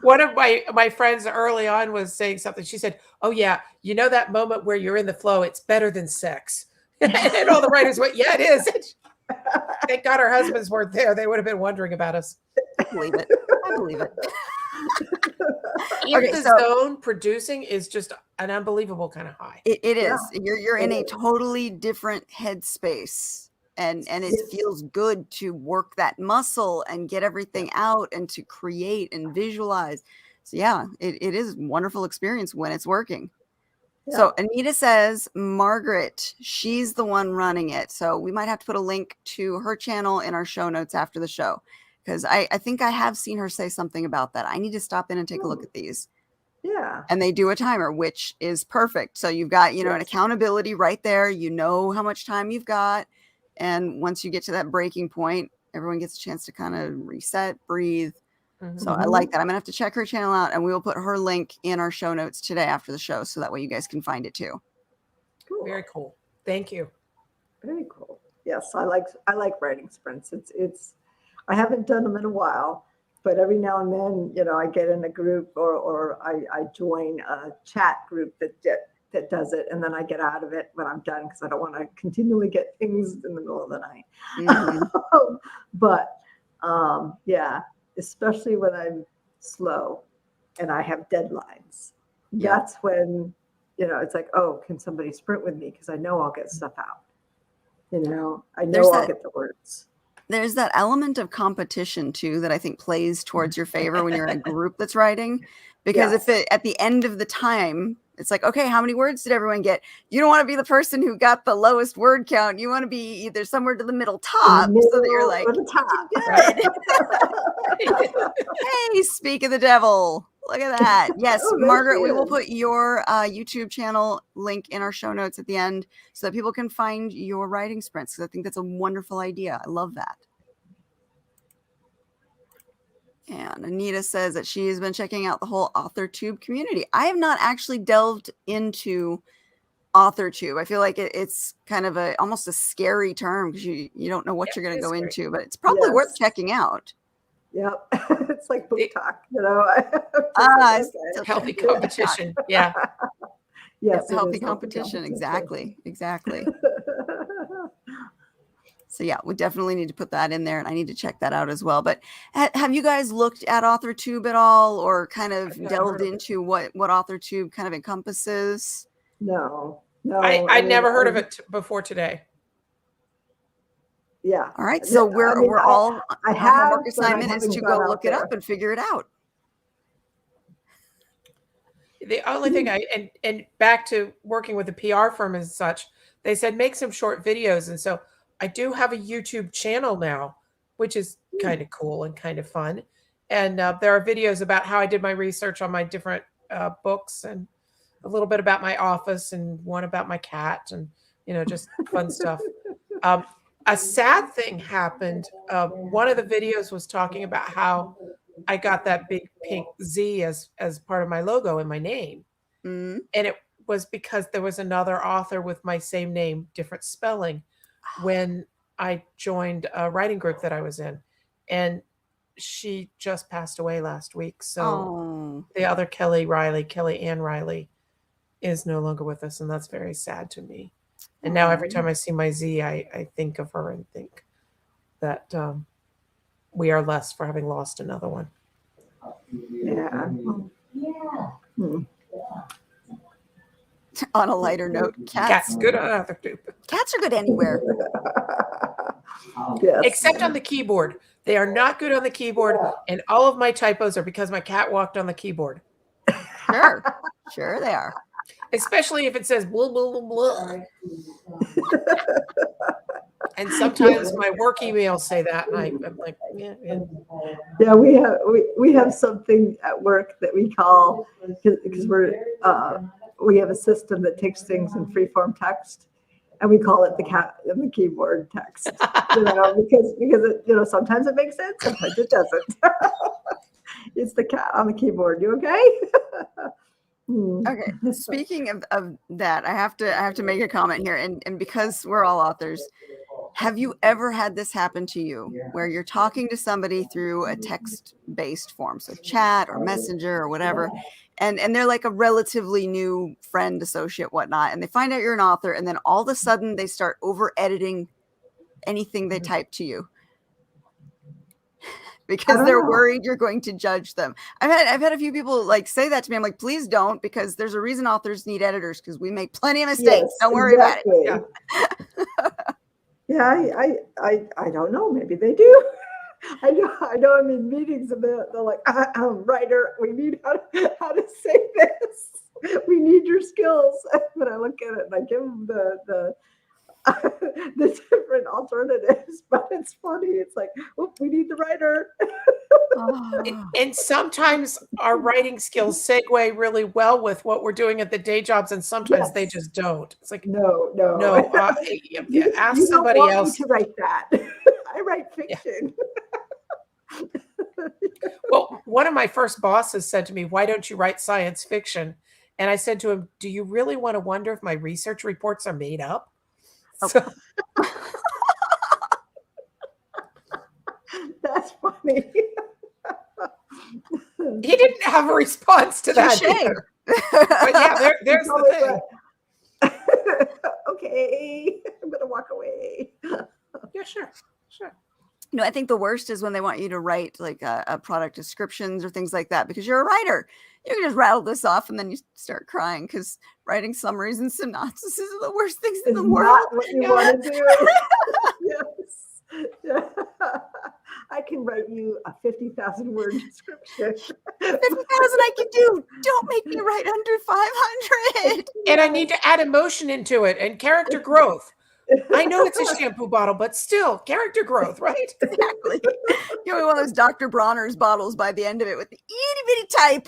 One of my friends early on was saying something. She said, oh yeah, that moment where you're in the flow, it's better than sex. And all the writers went, yeah, it is. Thank God our husbands weren't there. They would have been wondering about us. I believe it. The zone producing is just an unbelievable kind of high. It is. You're in a totally different headspace. And it feels good to work that muscle and get everything out and to create and visualize. So it is a wonderful experience when it's working. Yeah. So Anita says, Margaret, she's the one running it. So we might have to put a link to her channel in our show notes after the show, because I think I have seen her say something about that. I need to stop in and take a look at these. Yeah. And they do a timer, which is perfect. So you've got, an accountability right there. You know how much time you've got. And once you get to that breaking point, everyone gets a chance to kind of reset, breathe. Mm-hmm. So I like that. I'm going to have to check her channel out, and we will put her link in our show notes today after the show. So that way you guys can find it too. Cool. Very cool. Thank you. Very cool. Yes. I like writing sprints. It's, I haven't done them in a while, but every now and then, I get in a group or I join a chat group that does it, and then I get out of it when I'm done because I don't want to continually get things in the middle of the night. Mm-hmm. But especially when I'm slow and I have deadlines, that's when it's like, oh, can somebody sprint with me, because I know I'll get stuff out. I know I'll get the words. There's that element of competition too that I think plays towards your favor when you're in a group that's writing, because if at the end of the time it's like, okay, how many words did everyone get? You don't want to be the person who got the lowest word count. You want to be either somewhere to the middle top, so that you're like, good. Hey, speak of the devil. Look at that. Yes, Margaret, we will put your YouTube channel link in our show notes at the end so that people can find your writing sprints, because I think that's a wonderful idea. I love that. And Anita says that she has been checking out the whole AuthorTube community. I have not actually delved into AuthorTube. I feel like it's kind of almost a scary term, because you don't know what you're going to go into, but it's probably worth checking out. Yep. It's like book talk, healthy competition. Yeah. Yes. Healthy competition. Exactly. So yeah, we definitely need to put that in there, and I need to check that out as well. But have you guys looked at AuthorTube at all, or kind of delved into what AuthorTube kind of encompasses? No. I never heard of it before today. Yeah. All right. So we're all, I our have, homework but I assignment is haven't to gone go out look it there. up and figure it out. The only thing and back to working with a PR firm and such, they said make some short videos. And so I do have a YouTube channel now, which is kind of cool and kind of fun. And there are videos about how I did my research on my different books, and a little bit about my office, and one about my cat, and, you know, just fun stuff. A sad thing happened. One of the videos was talking about how I got that big pink Z as part of my logo in my name. Mm-hmm. And it was because there was another author with my same name, different spelling, when I joined a writing group that I was in. And she just passed away last week. So the other Kelle Ann Riley, is no longer with us. And that's very sad to me. And now every time I see my Z, I think of her and think that we are less for having lost another one. Yeah. On a lighter note, Cats good on AuthorTube. Cats are good anywhere. Yes. Except on the keyboard. They are not good on the keyboard, and all of my typos are because my cat walked on the keyboard. Sure they are. Especially if it says blah, blah, blah, blah. And sometimes my work emails say that, and I'm like, yeah. Yeah, we have something at work that we call, because we have a system that takes things in free-form text, and we call it the cat on the keyboard text. Because it, sometimes it makes sense, sometimes it doesn't. It's the cat on the keyboard. You okay? Okay. Speaking of that, I have to make a comment here, and because we're all authors, have you ever had this happen to you where you're talking to somebody through a text-based form, so chat or messenger or whatever, and they're like a relatively new friend, associate, whatnot, and they find out you're an author, and then all of a sudden they start over-editing anything they type to you because they're worried you're going to judge them? I've had a few people like say that to me. I'm like, please don't, because there's a reason authors need editors, because we make plenty of mistakes. Yes, don't worry about it. Yeah. Yeah, I don't know. Maybe they do. I know. I'm in meetings and they're like, writer, we need how to say this. We need your skills. But I look at it and I give them the different alternatives. But it's funny. It's like, we need the writer. And sometimes our writing skills segue really well with what we're doing at the day jobs, and sometimes they just don't. It's like, no. Ask somebody else to write that. I write fiction. Yeah. Well, one of my first bosses said to me, "Why don't you write science fiction?" And I said to him, "Do you really want to wonder if my research reports are made up?" So, that's funny. He didn't have a response to that. But yeah, there's the thing. Okay, I'm gonna walk away. Yeah, sure. I think the worst is when they want you to write like a product descriptions or things like that, because you're a writer. You can just rattle this off and then you start crying, because writing summaries and synopses is the worst things in the world. Not what you want to do. Yes. Yeah. I can write you a 50,000 word description. 50,000 I can do. Don't make me write under 500. And I need to add emotion into it and character growth. I know it's a shampoo bottle, but still character growth, right? Exactly. You know, one of those Dr. Bronner's bottles by the end of it with the itty bitty type.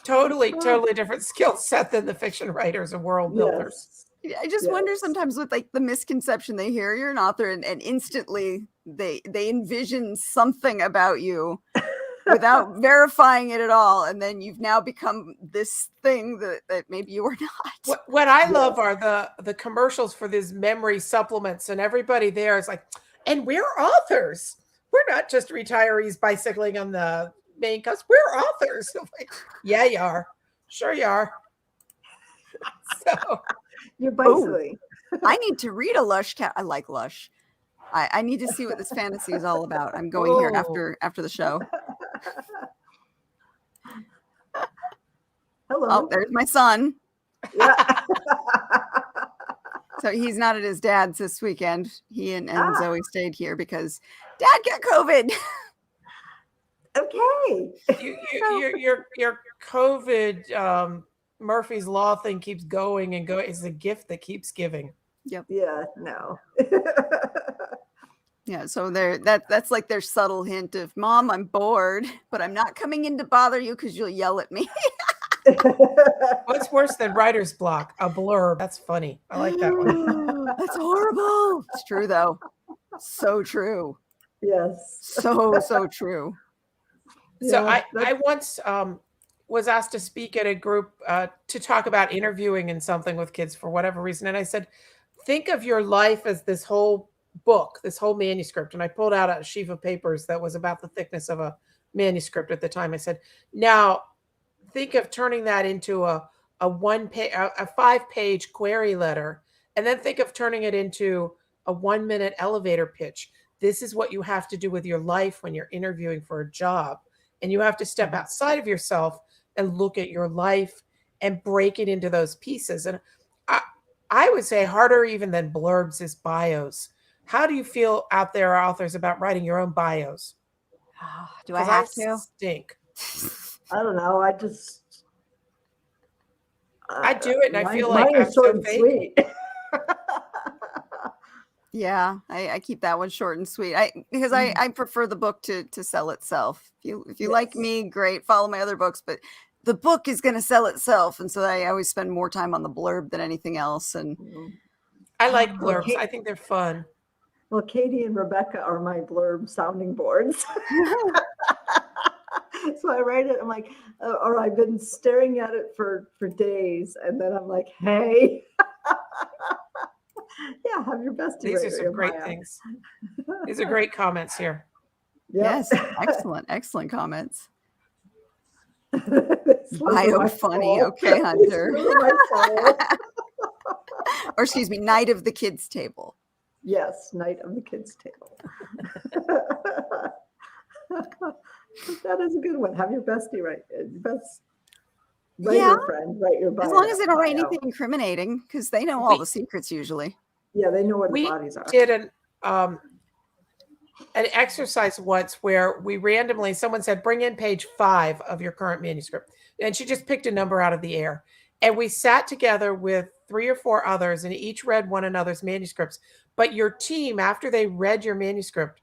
Totally different skill set than the fiction writers and world builders. I just wonder sometimes with like the misconception they hear you're an author, and instantly they envision something about you without verifying it at all, and then you've now become this thing that maybe you were not. What I love are the commercials for these memory supplements, and everybody there is like, and we're authors. We're not just retirees bicycling on the main coast. We're authors. I'm like, yeah, you are. Sure you are. So you're bicycling. I need to read a Lush cat. I like Lush. I need to see what this fantasy is all about. I'm going here after the show. Hello. Oh, there's my son. Yeah. So he's not at his dad's this weekend. He and Zoe stayed here because Dad got COVID. Okay. Your COVID Murphy's Law thing keeps going and going. It's a gift that keeps giving. Yep. Yeah, no. Yeah, so that's like their subtle hint of, Mom, I'm bored, but I'm not coming in to bother you because you'll yell at me. What's worse than writer's block? A blurb. That's funny. I like that one. That's horrible. It's true though. So true. Yes. So true. So Yeah, I once was asked to speak at a group to talk about interviewing and something with kids for whatever reason. And I said, think of your life as this whole book, this whole manuscript. And I pulled out a sheaf of papers that was about the thickness of a manuscript at the time. I said, now think of turning that into a 5-page query letter, and then think of turning it into a 1-minute elevator pitch. This is what you have to do with your life when you're interviewing for a job. And you have to step outside of yourself and look at your life and break it into those pieces. And I would say harder even than blurbs is bios. How do you feel out there, authors, about writing your own bios? Do I have to? Stink. I don't know. I just I do it, and I feel like mine I'm is short so and fake. sweet. Yeah, I keep that one short and sweet. Because I prefer the book to sell itself. If you like me, great. Follow my other books, but the book is going to sell itself, and so I always spend more time on the blurb than anything else. And I like blurbs. I think they're fun. Well, Katie and Rebecca are my blurb sounding boards. So I write it. I'm like, or I've been staring at it for days, and then I'm like, hey. Yeah, have your best. These are some great things. These are great comments here. Yes, excellent comments. Bio funny, okay, Hunter. Or excuse me, Night of the Kids Table. Yes, Night of the Kids Table. That is a good one. Have your bestie write best. Write your friend, write your bio. As long as they don't write anything incriminating, because they know all the secrets usually. Yeah, they know where the bodies are. We did an exercise once where we randomly, someone said, bring in page 5 of your current manuscript. And she just picked a number out of the air. And we sat together with 3 or 4 others and each read one another's manuscripts. But your team, after they read your manuscript,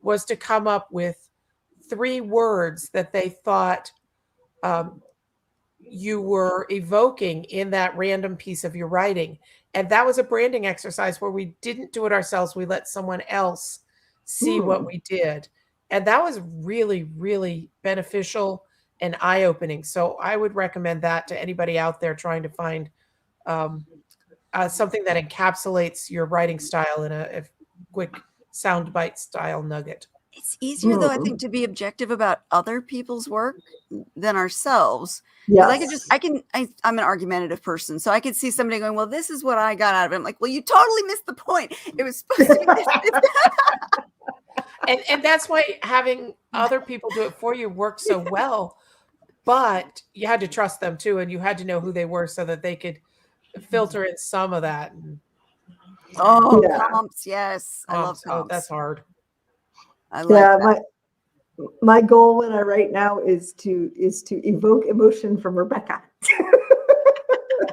was to come up with 3 words that they thought you were evoking in that random piece of your writing. And that was a branding exercise where we didn't do it ourselves. We let someone else see what we did. And that was really, really beneficial and eye-opening. So I would recommend that to anybody out there trying to find something that encapsulates your writing style in a quick soundbite style nugget. It's easier though, I think, to be objective about other people's work than ourselves. Yes. I'm an argumentative person, so I could see somebody going, well, this is what I got out of it. I'm like, well, you totally missed the point. It was supposed to be this. And that's why having other people do it for you works so well, but you had to trust them too, and you had to know who they were so that they could filter in some of that. Comps, yes. I love comps. Oh, that's hard. I like that. My goal when I write now is to evoke emotion from Rebecca.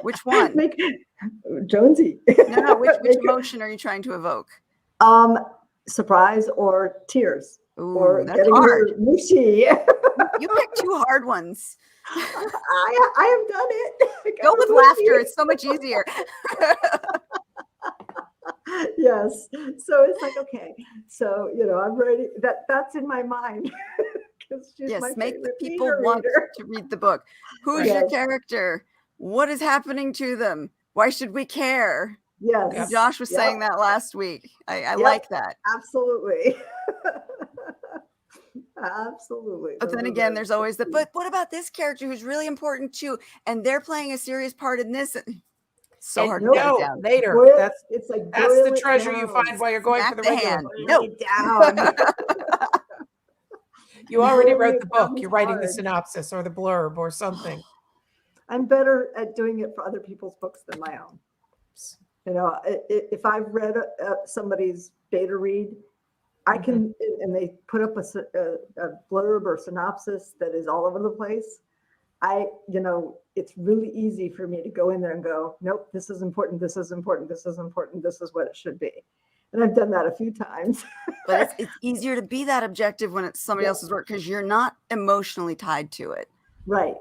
Which one? Jonesy. No, which emotion are you trying to evoke? Surprise or tears. Ooh, or that's getting hard. her mushy. You picked 2 hard ones. I have done it. Go with laughter. It's so much easier. Yes. So it's like, okay. So, I'm ready. That's in my mind. Yes, make the people want to read the book. Who's your character? What is happening to them? Why should we care? Yes. Josh was saying that last week. I like that. Absolutely. Absolutely. But then again, there's always but what about this character who's really important too? And they're playing a serious part in this. So And hard to put no, it down. later. Boil- That's it's like that's the boil it treasure you down. find while you're going for Smack the the regular. hand. Boil Nope. it down. You already Boiling wrote it the book. down is You're writing the hard. synopsis or the blurb or something. I'm better at doing it for other people's books than my own. You know, if I've read somebody's beta read, I can, and they put up a blurb or synopsis that is all over the place. It's really easy for me to go in there and go, nope, this is important, this is important, this is important, this is what it should be. And I've done that a few times. But it's easier to be that objective when it's somebody else's work because you're not emotionally tied to it. Right.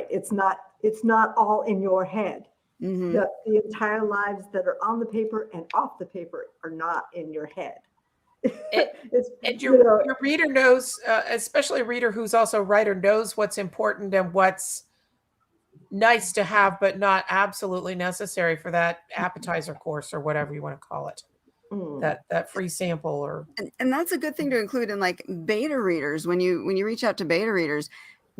It's not all in your head. Mhm. The entire lives that are on the paper and off the paper are not in your head. And your reader knows, especially a reader who's also a writer, knows what's important and what's nice to have, but not absolutely necessary for that appetizer course or whatever you want to call it. That free sample or and that's a good thing to include in like beta readers when you reach out to beta readers.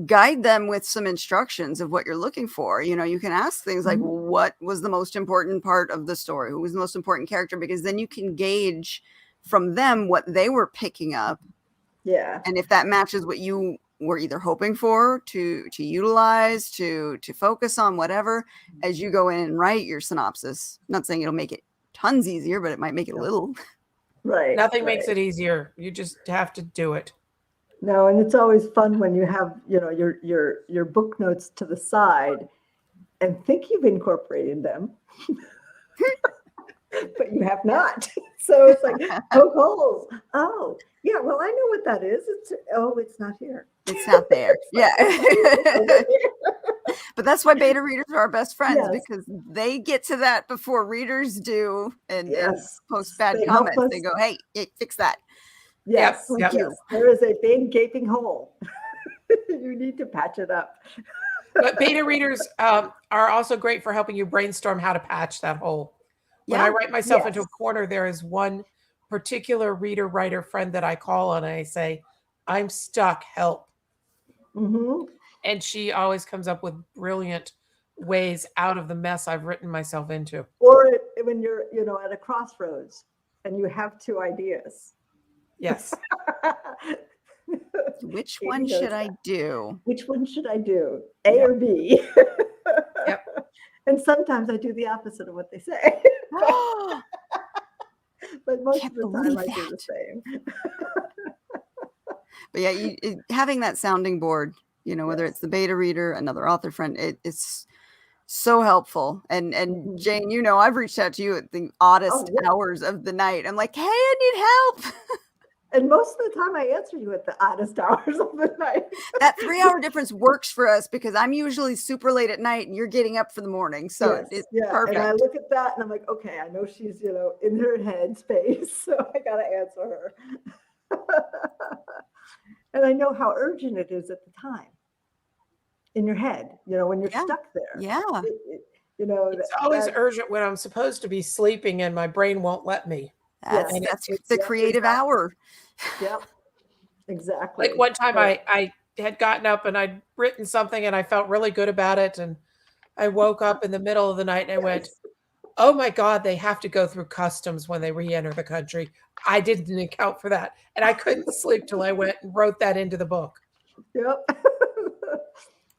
Guide them with some instructions of what you're looking for. You know, you can ask things like, what was the most important part of the story? Who was the most important character? Because then you can gauge from them what they were picking up. Yeah. And if that matches what you were either hoping for to utilize, to focus on, whatever, as you go in and write your synopsis. I'm not saying it'll make it tons easier, but it might make it a little. Right. Nothing makes it easier. You just have to do it. No, and it's always fun when you have, your book notes to the side and think you've incorporated them, but you have not. So it's like, poke holes. Oh, yeah, well, I know what that is. It's not here. It's not there. Yeah. But that's why beta readers are our best friends, because they get to that before readers do and post bad comments. They go, hey, fix that. Yes, Yep. Yes. There is a big gaping hole. You need to patch it up. But beta readers are also great for helping you brainstorm how to patch that hole. When I write myself into a corner, there is one particular writer friend that I call on and I say, I'm stuck, help. And she always comes up with brilliant ways out of the mess I've written myself into. Or when you're, at a crossroads and you have two ideas. Yes. Which one should I do? Which one should I do? A or B? Yep. And sometimes I do the opposite of what they say. But most of the time I do the same. But yeah, having that sounding board, whether it's the beta reader, another author friend, it's so helpful. And Jane, I've reached out to you at the oddest hours of the night. I'm like, hey, I need help. And most of the time I answer you at the oddest hours of the night. That 3-hour difference works for us because I'm usually super late at night and you're getting up for the morning. So it's perfect. And I look at that and I'm like, okay, I know she's, in her head space. So I got to answer her. And I know how urgent it is at the time in your head, when you're stuck there. Yeah. It's always urgent when I'm supposed to be sleeping and my brain won't let me. That's the creative hour. Yep. Exactly. Like one time I had gotten up and I'd written something and I felt really good about it. And I woke up in the middle of the night and I went, oh my God, they have to go through customs when they re-enter the country. I didn't account for that. And I couldn't sleep till I went and wrote that into the book. Yep.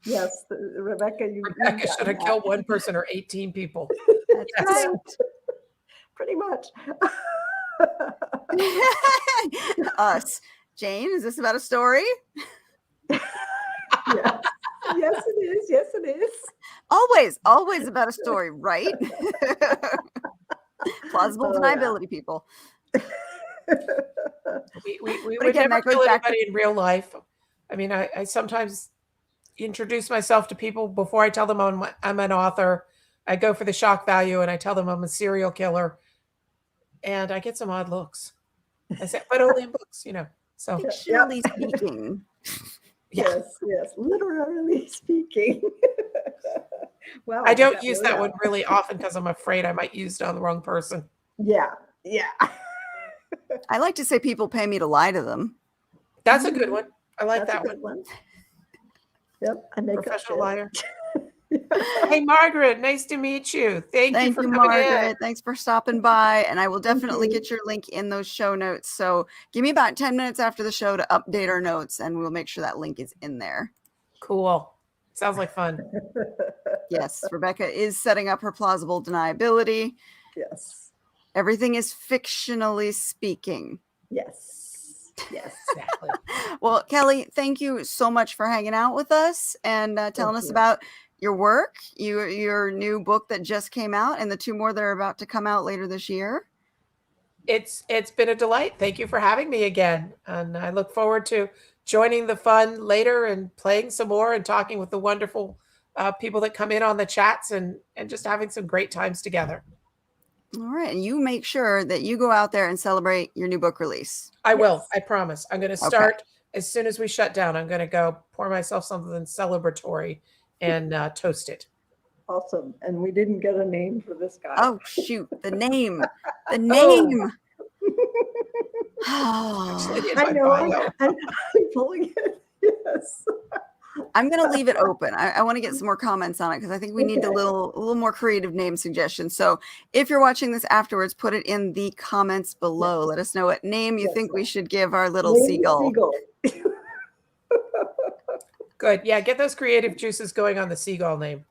Yes, Rebecca, Rebecca should have killed one person or 18 people. Yes. Pretty much. Us. Jane, is this about a story? Yes. Yes, it is. Yes, it is. Always about a story, right? Plausible deniability, people. We would never kill anybody in real life. I mean, I sometimes introduce myself to people before I tell them I'm an author. I go for the shock value and I tell them I'm a serial killer. And I get some odd looks. I say, but only in books, So fictionally speaking. Yes, literally speaking. Well, I don't use that one really often because I'm afraid I might use it on the wrong person. Yeah. I like to say people pay me to lie to them. That's a good one. I like that one. Yep, I make professional liar. Hey, Margaret, nice to meet you. Thank you for coming Margaret. in. Thanks for stopping by. And I will definitely you. get your link in those show notes. So give me about 10 minutes after the show to update our notes, and we'll make sure that link is in there. Cool. Sounds like fun. Yes, Rebecca is setting up her plausible deniability. Yes. Everything is fictionally speaking. Yes. Yes. Exactly. Well, Kelly, thank you so much for hanging out with us and telling us about your work, your new book that just came out, and the 2 more that are about to come out later this year. It's been a delight. Thank you for having me again. And I look forward to joining the fun later and playing some more and talking with the wonderful people that come in on the chats and just having some great times together. All right. And you make sure that you go out there and celebrate your new book release. I will. I promise. I'm going to start Okay. as soon as we shut down. I'm going to go pour myself something celebratory and toast it. Awesome. And we didn't get a name for this guy. Oh, shoot. The name. The name. Actually, in I my know. bio. I'm pulling it. Yes. I'm going to leave it open. I want to get some more comments on it because I think we need a little more creative name suggestions. So if you're watching this afterwards, put it in the comments below. Yes. Let us know what name you Yes, think we ma'am. should give our little Name seagull. Good. Yeah, get those creative juices going on the seagull name.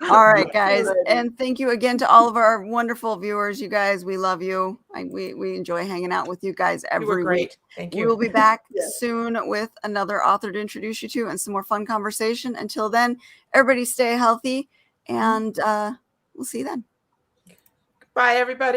All right, guys. Alrighty. And thank you again to all of our wonderful viewers. You guys, we love you. We enjoy hanging out with you guys You were every great. week. Thank you. We'll be back Yes. soon with another author to introduce you to and some more fun conversation. Until then, everybody stay healthy, and we'll see you then. Bye, everybody.